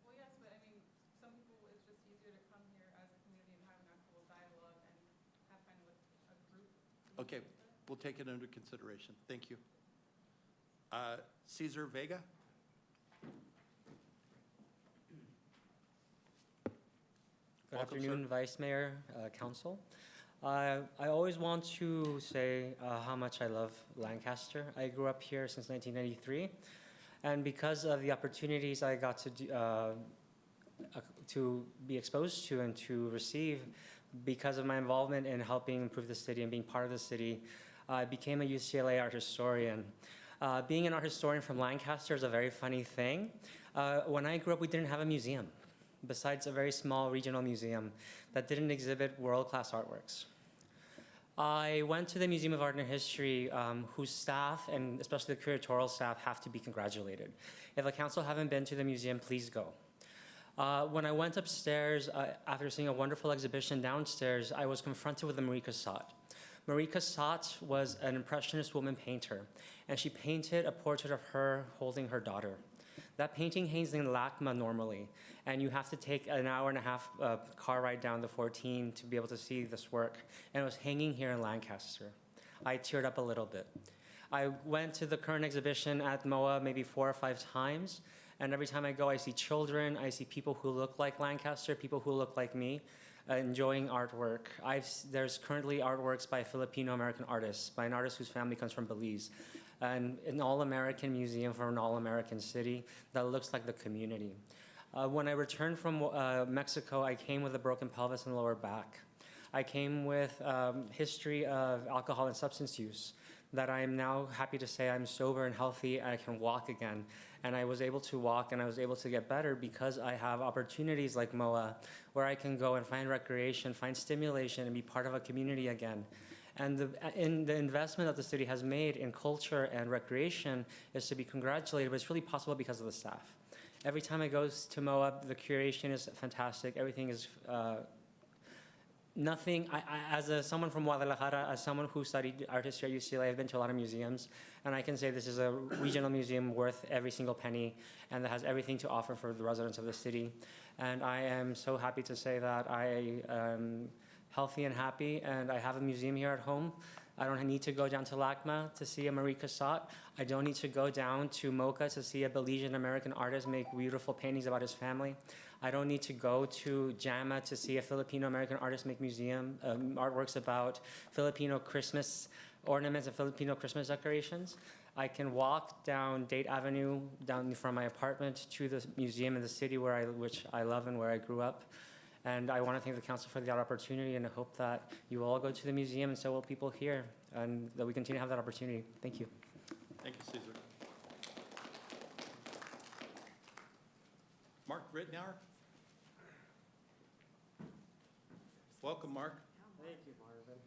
S12: Well, yes, but I mean, some people, it's just easier to come here as a community and have an actual dialogue and have kind of a group.
S2: Okay, we'll take it under consideration. Thank you. Cesar Vega?
S4: Good
S2: Welcome,
S4: afternoon,
S2: sir.
S4: Vice Mayor, Council. I always want to say how much I love Lancaster. I grew up here since 1993, and because of the opportunities I got to be exposed to and to receive, because of my involvement in helping improve the city and being part of the city, I became a UCLA art historian. Being an art historian from Lancaster is a very funny thing. When I grew up, we didn't have a museum, besides a very small regional museum that didn't exhibit world-class artworks. I went to the Museum of Art and History, whose staff, and especially the curatorial staff, have to be congratulated. If the council haven't been to the museum, please go. When I went upstairs, after seeing a wonderful exhibition downstairs, I was confronted with a Marie Cassatt. Marie Cassatt was an Impressionist woman painter, and she painted a portrait of her holding her daughter. That painting hangs in LACMA normally, and you have to take an hour and a half car ride down the 14 to be able to see this work, and it was hanging here in Lancaster. I teared up a little bit. I went to the current exhibition at MOA maybe 4 or 5 times, and every time I go, I see children, I see people who look like Lancaster, people who look like me, enjoying artwork. There's currently artworks by Filipino-American artists, by an artist whose family comes from Belize, and an all-American museum from an all-American city that looks like the community. When I returned from Mexico, I came with a broken pelvis and lower back. I came with history of alcohol and substance use, that I am now happy to say I'm sober and healthy and I can walk again. And I was able to walk and I was able to get better because I have opportunities like MOA where I can go and find recreation, find stimulation, and be part of a community again. And the investment that the city has made in culture and recreation is to be congratulated, but it's really possible because of the staff. Every time I go to MOA, the curation is fantastic. Everything is nothing. As someone from Guadalajara, as someone who studied art history at UCLA, I've been to a lot of museums, and I can say this is a regional museum worth every single penny, and that has everything to offer for the residents of the city. And I am so happy to say that I am healthy and happy, and I have a museum here at home. I don't need to go down to LACMA to see a Marie Cassatt. I don't need to go down to Mocha to see a Belizean American artist make beautiful paintings about his family. I don't need to go to JAMA to see a Filipino American artist make museum artworks about Filipino Christmas ornaments and Filipino Christmas decorations. I can walk down Date Avenue, down from my apartment to the museum in the city which I love and where I grew up. And I want to thank the council for the opportunity, and I hope that you all go to the museum and so will people here, and that we continue to have that opportunity. Thank you.
S2: Thank you, Cesar. Mark Rittenauer. Welcome, Mark.
S8: Thank you, Marvin.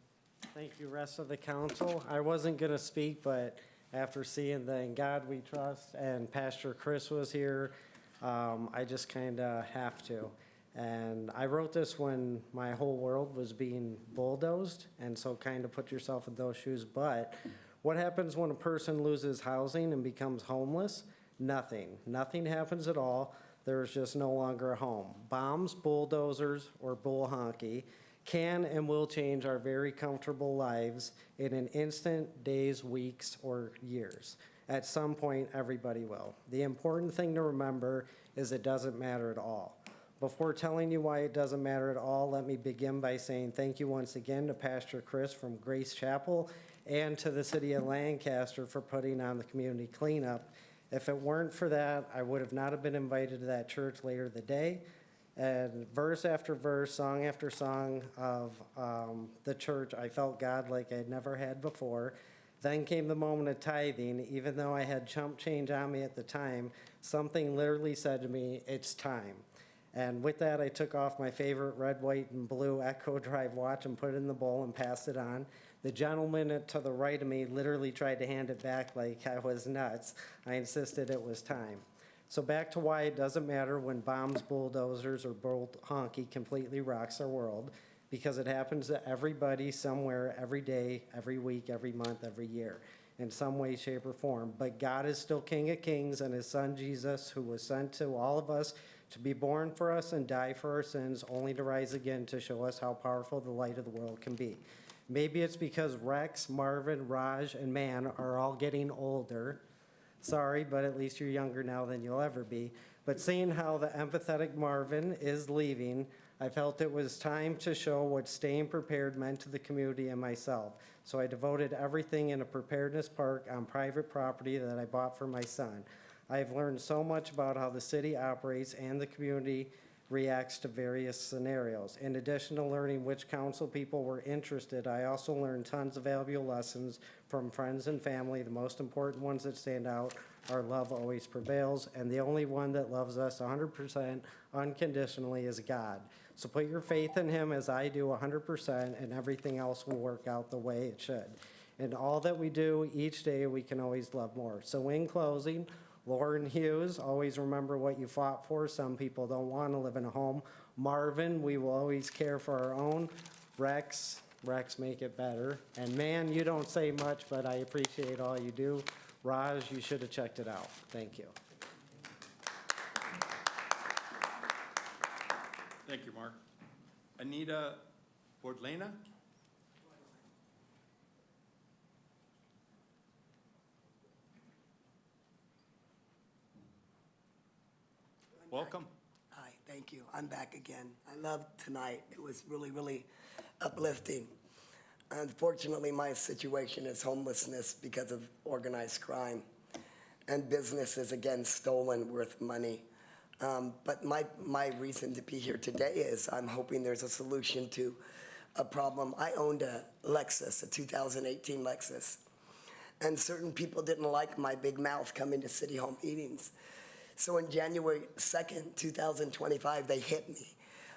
S8: Thank you, rest of the council. I wasn't going to speak, but after seeing the In God We Trust and Pastor Chris was here, I just kind of have to. And I wrote this when my whole world was being bulldozed, and so kind of put yourself in those shoes. But what happens when a person loses housing and becomes homeless? Nothing. Nothing happens at all. There's just no longer a home. Bombs, bulldozers, or bull honky can and will change our very comfortable lives in an instant, days, weeks, or years. At some point, everybody will. The important thing to remember is it doesn't matter at all. Before telling you why it doesn't matter at all, let me begin by saying thank you once again to Pastor Chris from Grace Chapel and to the city of Lancaster for putting on the community cleanup. If it weren't for that, I would have not have been invited to that church later the day. And verse after verse, song after song of the church, I felt God like I'd never had before. Then came the moment of tithing. Even though I had chump change on me at the time, something literally said to me, it's time. And with that, I took off my favorite red, white, and blue Echo Drive watch and put it in the bowl and passed it on. The gentleman to the right of me literally tried to hand it back like I was nuts. I insisted it was time. So back to why it doesn't matter when bombs, bulldozers, or bull honky completely rocks our world, because it happens to everybody somewhere, every day, every week, every month, every year, in some way, shape, or form. But God is still King of Kings, and his son Jesus, who was sent to all of us to be born for us and die for our sins, only to rise again to show us how powerful the light of the world can be. Maybe it's because Rex, Marvin, Raj, and Man are all getting older. Sorry, but at least you're younger now than you'll ever be. But seeing how the empathetic Marvin is leaving, I felt it was time to show what staying prepared meant to the community and myself. So I devoted everything in a preparedness park on private property that I bought for my son. I have learned so much about how the city operates and the community reacts to various scenarios. In addition to learning which council people were interested, I also learned tons of valuable lessons from friends and family. The most important ones that stand out are love always prevails, and the only one that loves us 100% unconditionally is God. So put your faith in him as I do 100%, and everything else will work out the way it should. In all that we do each day, we can always love more. So in closing, Lauren Hughes, always remember what you fought for. Some people don't want to live in a home. Marvin, we will always care for our own. Rex, Rex make it better. And man, you don't say much, but I appreciate all you do. Raj, you should have checked it out. Thank you.
S2: Thank you, Mark. Anita Bordlena? Welcome.
S14: Hi, thank you. I'm back again. I loved tonight. It was really, really uplifting. Unfortunately, my situation is homelessness because of organized crime, and businesses again stolen worth money. But my reason to be here today is I'm hoping there's a solution to a problem. I owned a Lexus, a 2018 Lexus, and certain people didn't like my big mouth coming to City Hall meetings. So on January 2nd, 2025, they hit me.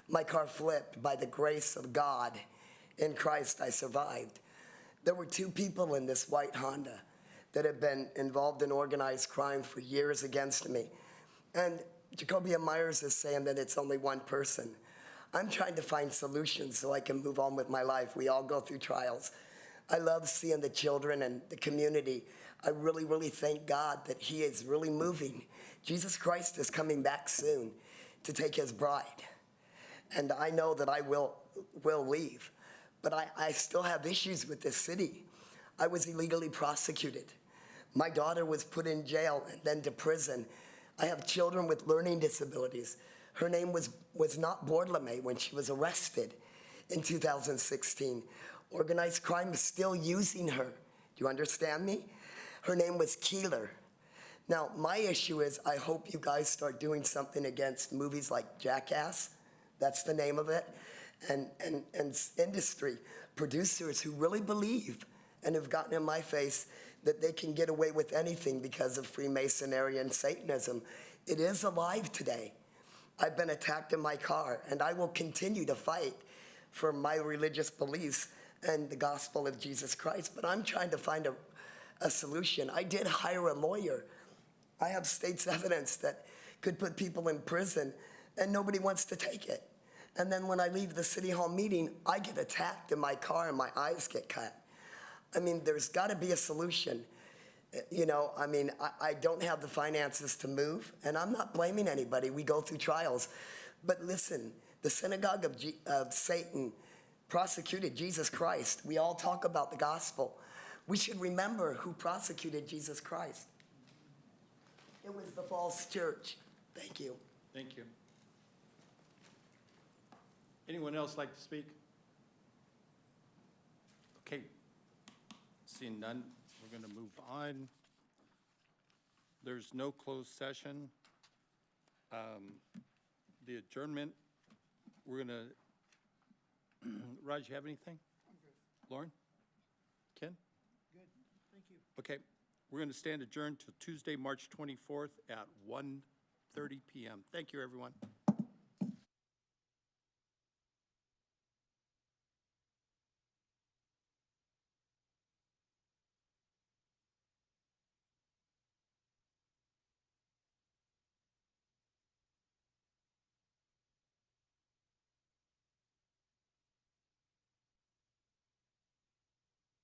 S14: My car flipped. By the grace of God in Christ, I survived. There were 2 people in this white Honda that had been involved in organized crime for years against me. And Jacobia Myers is saying that it's only one person. I'm trying to find solutions so I can move on with my life. We all go through trials. I love seeing the children and the community. I really, really thank God that He is really moving. Jesus Christ is coming back soon to take His bride. And I know that I will leave. But I still have issues with this city. I was illegally prosecuted. My daughter was put in jail and then to prison. I have children with learning disabilities. Her name was not Bordlame when she was arrested in 2016. Organized crime is still using her. Do you understand me? Her name was Keeler. Now, my issue is I hope you guys start doing something against movies like Jackass. That's the name of it. And industry producers who really believe and have gotten in my face that they can get away with anything because of Freemasonry and Satanism. It is alive today. I've been attacked in my car, and I will continue to fight for my religious beliefs and the gospel of Jesus Christ. But I'm trying to find a solution. I did hire a lawyer. I have state's evidence that could put people in prison, and nobody wants to take it. And then when I leave the City Hall meeting, I get attacked in my car and my eyes get cut. I mean, there's got to be a solution. You know, I mean, I don't have the finances to move, and I'm not blaming anybody. We go through trials. But listen, the synagogue of Satan prosecuted Jesus Christ. We all talk about the gospel. We should remember who prosecuted Jesus Christ. It was the false church. Thank you.
S2: Thank you. Anyone else like to speak? Okay. Seeing none, we're going to move on. There's no closed session. The adjournment, we're going to, Raj, you have anything? I'm good. Lauren? Ken?
S6: Good, thank you.
S2: Okay. We're going to stand adjourned till Tuesday, March 24th at 1:30 p.m. Thank you, everyone.